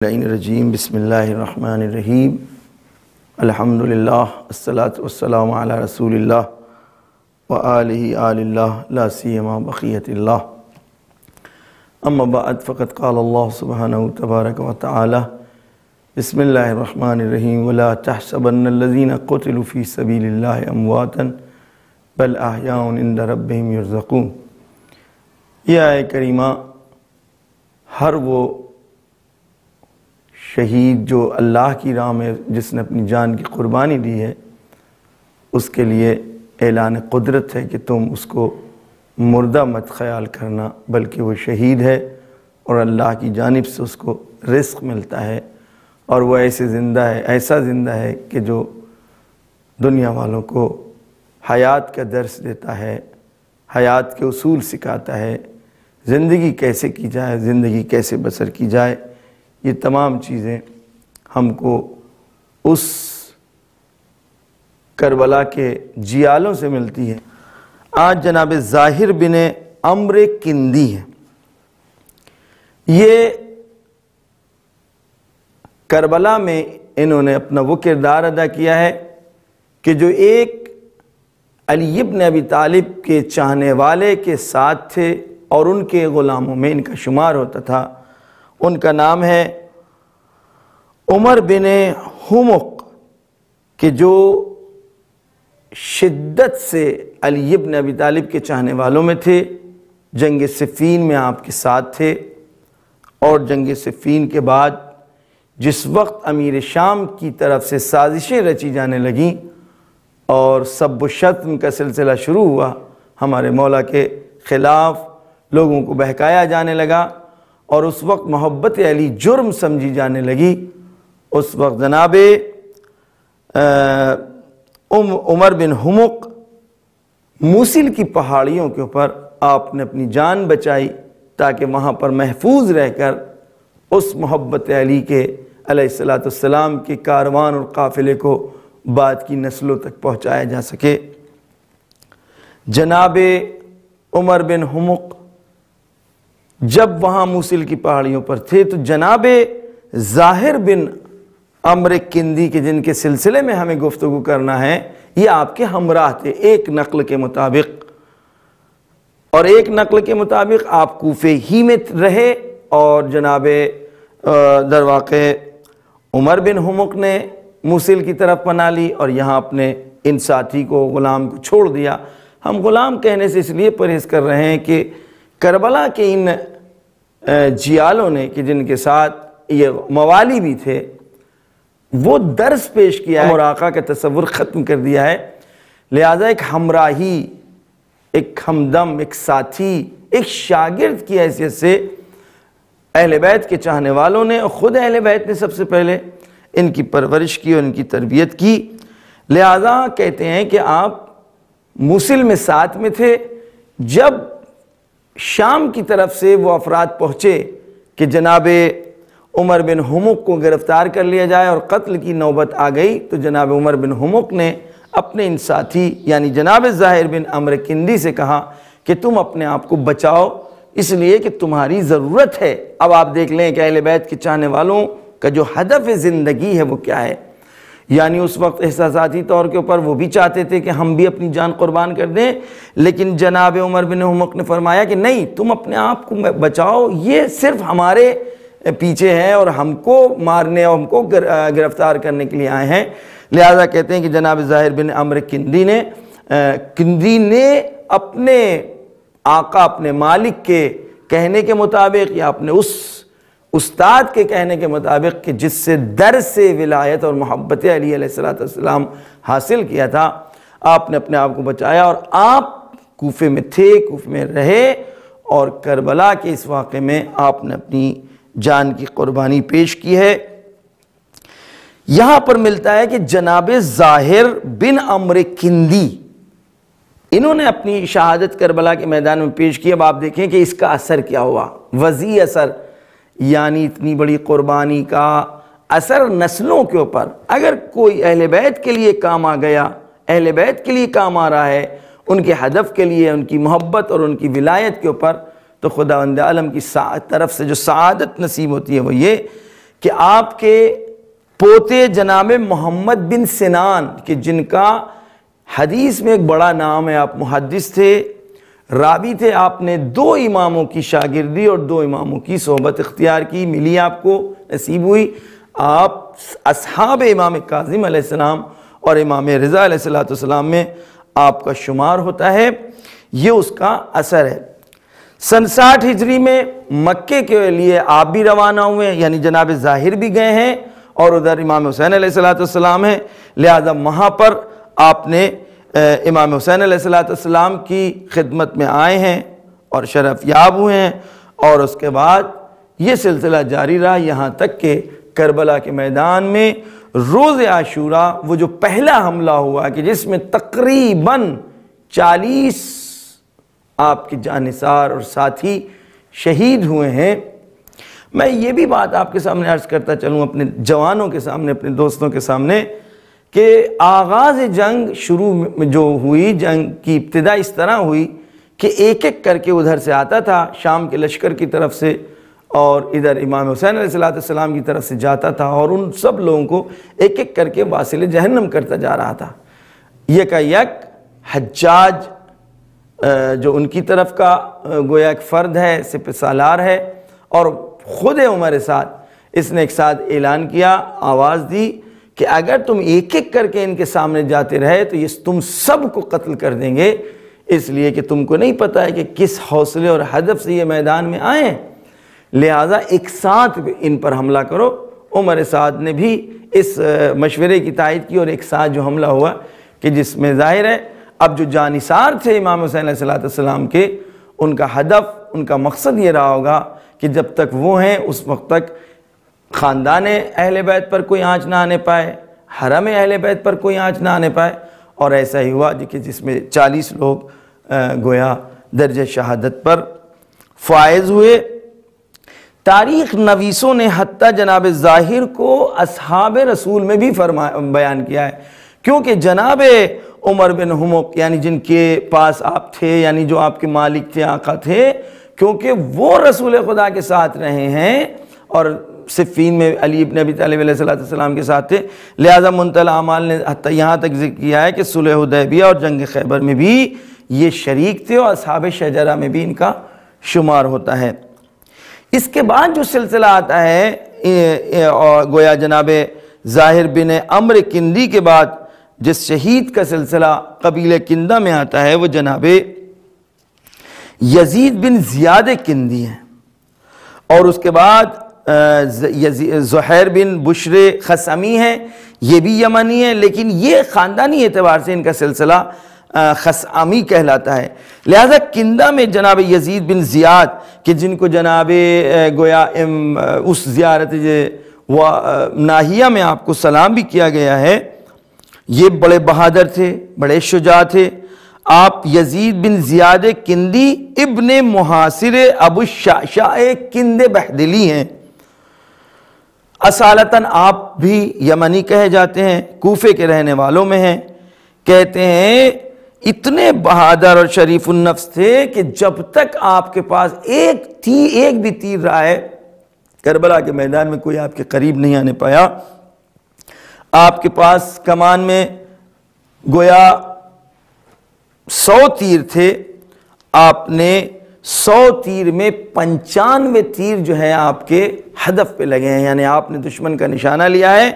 الرجیم بسم اللہ الرحمن الرحیم الحمدللہ الصلاۃ والسلام علی رسول اللہ وآلہ آل اللہ لا سیما بقیت اللہ اما بعد فقد قال اللہ سبحانہ تبارک و تعالی بسم اللہ الرحمن الرحیم ولا تحسبن الذین قتلوا فی سبیل اللہ امواتا بل احیاء عند ربہم یرزقون۔ یہ آیت کریمہ ہر وہ شہید جو اللہ کی راہ میں جس نے اپنی جان کی قربانی دی ہے اس کے لیے اعلان قدرت ہے کہ تم اس کو مردہ مت خیال کرنا، بلکہ وہ شہید ہے اور اللہ کی جانب سے اس کو رزق ملتا ہے، اور وہ ایسا زندہ ہے کہ جو دنیا والوں کو حیات کا درس دیتا ہے، حیات کے اصول سکھاتا ہے، زندگی کیسے کی جائے، زندگی کیسے بسر کی جائے۔ یہ تمام چیزیں ہم کو اس کربلا کے جیالوں سے ملتی ہیں۔ آج جناب ظاہر بن عمرو کندی ہیں، یہ کربلا میں انہوں نے اپنا وہ کردار ادا کیا ہے کہ جو ایک علی بن ابی طالب کے چاہنے والے کے ساتھ تھے اور ان کے غلاموں میں ان کا شمار ہوتا تھا۔ ان کا نام ہے عمر بن حمق، کہ جو شدت سے علی بن ابی طالب کے چاہنے والوں میں تھے، جنگ صفین میں آپ کے ساتھ تھے، اور جنگ صفین کے بعد جس وقت امیر شام کی طرف سے سازشیں رچی جانے لگیں اور سب و شتم کا سلسلہ شروع ہوا، ہمارے مولا کے خلاف لوگوں کو بہکایا جانے لگا اور اس وقت محبت علی جرم سمجھی جانے لگی، اس وقت جناب عمر بن حمق موصل کی پہاڑیوں کے اوپر آپ نے اپنی جان بچائی تاکہ وہاں پر محفوظ رہ کر اس محبت علی کے علیہ السلام کے کاروان اور قافلے کو بعد کی نسلوں تک پہنچایا جا سکے۔ جناب عمر بن حمق جب وہاں موصل کی پہاڑیوں پر تھے تو جناب ظاہر بن عمرو کندی کے جن کے سلسلے میں ہمیں گفتگو کرنا ہے، یہ آپ کے ہمراہ تھے ایک نقل کے مطابق، اور ایک نقل کے مطابق آپ کوفے ہی میں رہے، اور جناب در واقع عمر بن حمق نے موصل کی طرف پناہ لی اور یہاں اپنے ان ساتھی کو غلام کو چھوڑ دیا۔ ہم غلام کہنے سے اس لیے پرہیز کر رہے ہیں کہ کربلا کے ان جیالوں نے کہ جن کے ساتھ یہ موالی بھی تھے، وہ درس پیش کیا ہے اور آقا کا تصور ختم کر دیا ہے، لہذا ایک ہمراہی، ایک ہمدم، ایک ساتھی، ایک شاگرد کی حیثیت سے اہل بیت کے چاہنے والوں نے اور خود اہل بیت نے سب سے پہلے ان کی پرورش کی اور ان کی تربیت کی، لہذا کہتے ہیں کہ آپ موصل میں ساتھ میں تھے جب شام کی طرف سے وہ افراد پہنچے کہ جناب عمر بن حمق کو گرفتار کر لیا جائے اور قتل کی نوبت آ گئی، تو جناب عمر بن حمق نے اپنے ان ساتھی یعنی جناب ظاہر بن عمرو کندی سے کہا کہ تم اپنے آپ کو بچاؤ، اس لیے کہ تمہاری ضرورت ہے۔ اب آپ دیکھ لیں کہ اہل بیت کے چاہنے والوں کا جو ہدف زندگی ہے وہ کیا ہے، یعنی اس وقت احساساتی طور کے اوپر وہ بھی چاہتے تھے کہ ہم بھی اپنی جان قربان کر دیں، لیکن جناب عمر بن حمق نے فرمایا کہ نہیں، تم اپنے آپ کو بچاؤ، یہ صرف ہمارے پیچھے ہیں اور ہم کو مارنے اور ہم کو گرفتار کرنے کے لیے آئے ہیں۔ لہذا کہتے ہیں کہ جناب ظاہر بن عمرو کندی نے اپنے آقا، اپنے مالک کے کہنے کے مطابق یا اپنے اس استاد کے کہنے کے مطابق کہ جس سے درس ولایت اور محبت علی علیہ السلام حاصل کیا تھا، آپ نے اپنے آپ کو بچایا اور آپ کوفے میں تھے، کوفے میں رہے، اور کربلا کے اس واقعے میں آپ نے اپنی جان کی قربانی پیش کی ہے۔ یہاں پر ملتا ہے کہ جناب ظاہر بن عمرو کندی انہوں نے اپنی شہادت کربلا کے میدان میں پیش کی۔ اب آپ دیکھیں کہ اس کا اثر کیا ہوا، وسیع اثر، یعنی اتنی بڑی قربانی کا اثر نسلوں کے اوپر۔ اگر کوئی اہل بیت کے لیے کام آ گیا، اہل بیت کے لیے کام آ رہا ہے، ان کے ہدف کے لیے، ان کی محبت اور ان کی ولایت کے اوپر، تو خداوند عالم کی طرف سے جو سعادت نصیب ہوتی ہے وہ یہ کہ آپ کے پوتے جناب محمد بن سنان کہ جن کا حدیث میں ایک بڑا نام ہے، آپ محدث تھے، راوی تھے، آپ نے 2 اماموں کی شاگردی اور 2 اماموں کی صحبت اختیار کی، ملی، آپ کو نصیب ہوئی۔ آپ اصحاب امام کاظم علیہ السلام اور امام رضا علیہ السلام میں آپ کا شمار ہوتا ہے، یہ اس کا اثر ہے۔ سن 60 ہجری میں مکے کے لیے آپ بھی روانہ ہوئے، یعنی جناب ظاہر بھی گئے ہیں اور ادھر امام حسین علیہ السلام ہے، لہذا وہاں پر آپ نے امام حسین علیہ السلام کی خدمت میں آئے ہیں اور شرف یاب ہوئے ہیں، اور اس کے بعد یہ سلسلہ جاری رہا یہاں تک کہ کربلا کے میدان میں روز عاشوراء وہ جو پہلا حملہ ہوا کہ جس میں تقریباً 40 آپ کے جانثار اور ساتھی شہید ہوئے ہیں۔ میں یہ بھی بات آپ کے سامنے عرض کرتا چلوں، اپنے جوانوں کے سامنے، اپنے دوستوں کے سامنے، کہ آغاز جنگ شروع میں جو ہوئی، جنگ کی ابتدا اس طرح ہوئی کہ ایک ایک کر کے ادھر سے آتا تھا شام کے لشکر کی طرف سے، اور ادھر امام حسین علیہ السلام کی طرف سے جاتا تھا، اور ان سب لوگوں کو ایک ایک کر کے واصل جہنم کرتا جا رہا تھا۔ یک حجاج جو ان کی طرف کا گویا ایک فرد ہے، سپہ سالار ہے، اور خود عمر سعد، اس نے ایک ساتھ اعلان کیا، آواز دی کہ اگر تم ایک ایک کر کے ان کے سامنے جاتے رہے تو یہ تم سب کو قتل کر دیں گے، اس لیے کہ تم کو نہیں پتہ ہے کہ کس حوصلے اور ہدف سے یہ میدان میں آئے ہیں، لہٰذا ایک ساتھ ان پر حملہ کرو۔ عمر سعد نے بھی اس مشورے کی تائید کی، اور ایک ساتھ جو حملہ ہوا کہ جس میں ظاہر ہے اب جو جانثار تھے امام حسین علیہ السلام کے، ان کا ہدف، ان کا مقصد یہ رہا ہوگا کہ جب تک وہ ہیں اس وقت تک خاندان اہل بیت پر کوئی آنچ نہ آنے پائے، حرم اہل بیت پر کوئی آنچ نہ آنے پائے، اور ایسا ہی ہوا کہ جس میں 40 لوگ گویا درجہ شہادت پر فائز ہوئے۔ تاریخ نویسوں نے حتیٰ جناب ظاہر کو اصحاب رسول میں بھی بیان کیا ہے، کیونکہ جناب عمر بن حمق یعنی جن کے پاس آپ تھے، یعنی جو آپ کے مالک تھے، آقا تھے، کیونکہ وہ رسول خدا کے ساتھ رہے ہیں اور صفین میں علی ابن ابی طالب علیہ السلام کے ساتھ تھے، لہذا منتہی اعمال نے حتیٰ یہاں تک ذکر کیا ہے کہ صلح حدیبیہ اور جنگ خیبر میں بھی یہ شریک تھے، اور اصحاب شجرہ میں بھی ان کا شمار ہوتا ہے۔ اس کے بعد جو سلسلہ آتا ہے گویا جناب ظاہر بن عمرو کندی کے بعد جس شہید کا سلسلہ قبیلہ کندہ میں آتا ہے، وہ جناب یزید بن زیاد کندی ہیں، اور اس کے بعد زہیر بن بشر خثعمی ہیں، یہ بھی یمنی ہیں، لیکن یہ خاندانی اعتبار سے ان کا سلسلہ خثعمی کہلاتا ہے۔ لہذا کندہ میں جناب یزید بن زیاد کہ جن کو جناب گویا اس زیارت ناہیہ میں آپ کو سلام بھی کیا گیا ہے، یہ بڑے بہادر تھے، بڑے شجاع تھے۔ آپ یزید بن زیاد کندی ابن محاصر ابو الشعشاع کند بہدلی ہیں۔ اصالتاً آپ بھی یمنی کہے جاتے ہیں، کوفے کے رہنے والوں میں ہیں۔ کہتے ہیں اتنے بہادر اور شریف النفس تھے کہ جب تک آپ کے پاس ایک بھی تیر رہا ہے، کربلا کے میدان میں کوئی آپ کے قریب نہیں آنے پایا۔ آپ کے پاس کمان میں گویا 100 تیر تھے، آپ نے 100 تیر میں 95 تیر جو ہے آپ کے ہدف پہ لگے ہیں، یعنی آپ نے دشمن کا نشانہ لیا ہے۔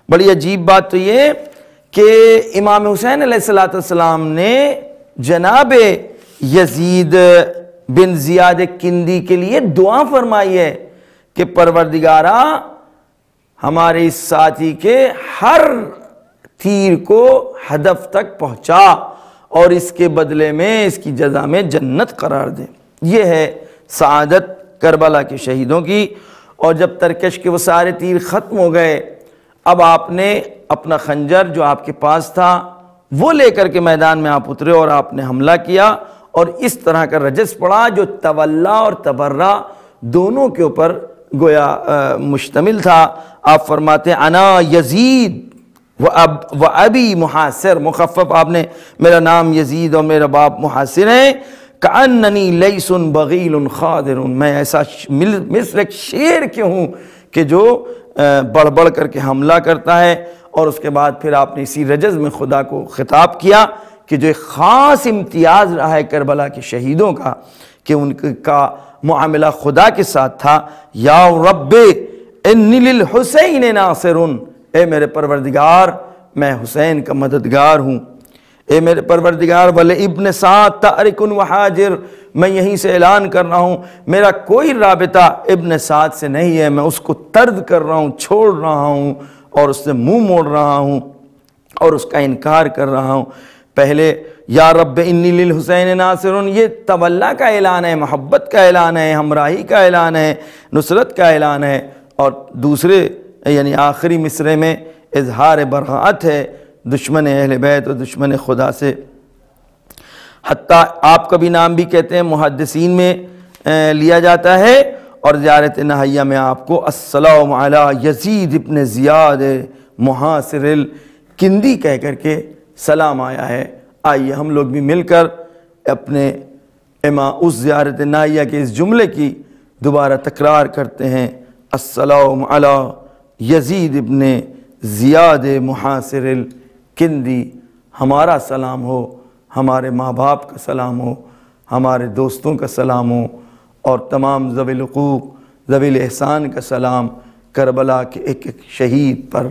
بڑی عجیب بات تو یہ کہ امام حسین علیہ السلام نے جناب یزید بن زیاد کندی کے لیے دعا فرمائی ہے کہ پروردگارا ہمارے اس ساتھی کے ہر تیر کو ہدف تک پہنچا اور اس کے بدلے میں اس کی جزا میں جنت قرار دے۔ یہ ہے سعادت کربلا کے شہیدوں کی۔ اور جب ترکش کے وہ سارے تیر ختم ہو گئے، اب آپ نے اپنا خنجر جو آپ کے پاس تھا وہ لے کر کے میدان میں آپ اترے اور آپ نے حملہ کیا، اور اس طرح کا رجس پڑا جو تولا اور تبرہ دونوں کے اوپر گویا مشتمل تھا۔ آپ فرماتے ہیں انا یزید و ابی محاصر، مخفف آپ نے میرا نام یزید اور میرا باپ محاصر ہے، کأننی لیس بغیل خادر، میں ایسا مثل ایک شیر کے ہوں کہ جو بڑھ بڑھ کر کے حملہ کرتا ہے، اور اس کے بعد پھر آپ نے اسی رجز میں خدا کو خطاب کیا کہ جو ایک خاص امتیاز رہا ہے کربلا کے شہیدوں کا کہ ان کا معاملہ خدا کے ساتھ تھا، یا رب انی للحسین ناصر، اے میرے پروردگار میں حسین کا مددگار ہوں، اے میرے پروردگار ولابن سعد تارک وحاجر، میں یہیں سے اعلان کر رہا ہوں میرا کوئی رابطہ ابن سعد سے نہیں ہے، میں اس کو طرد کر رہا ہوں، چھوڑ رہا ہوں اور اس سے منہ موڑ رہا ہوں اور اس کا انکار کر رہا ہوں۔ پہلے یا رب انی للحسین ناصر، یہ تولا کا اعلان ہے، محبت کا اعلان ہے، ہمراہی کا اعلان ہے، نصرت کا اعلان ہے، اور دوسرے یعنی آخری مصرعے میں اظہار براءت ہے دشمن اہل بیت اور دشمن خدا سے۔ حتیٰ آپ کا بھی نام بھی کہتے ہیں، محدثین میں لیا جاتا ہے، اور زیارت نہیہ میں آپ کو السلام علی یزید ابن زیاد محاصر الکندی کہہ کر کے سلام آیا ہے۔ آئیے ہم لوگ بھی مل کر اپنے اس زیارت نہیہ کے اس جملے کی دوبارہ تکرار کرتے ہیں، السلام علی یزید ابن زیاد محاصر الکندی، ہمارا سلام ہو، ہمارے ماں باپ کا سلام ہو، ہمارے دوستوں کا سلام ہو، اور تمام ذوی الحقوق ذوی الاحسان کا سلام کربلا کے ایک ایک شہید پر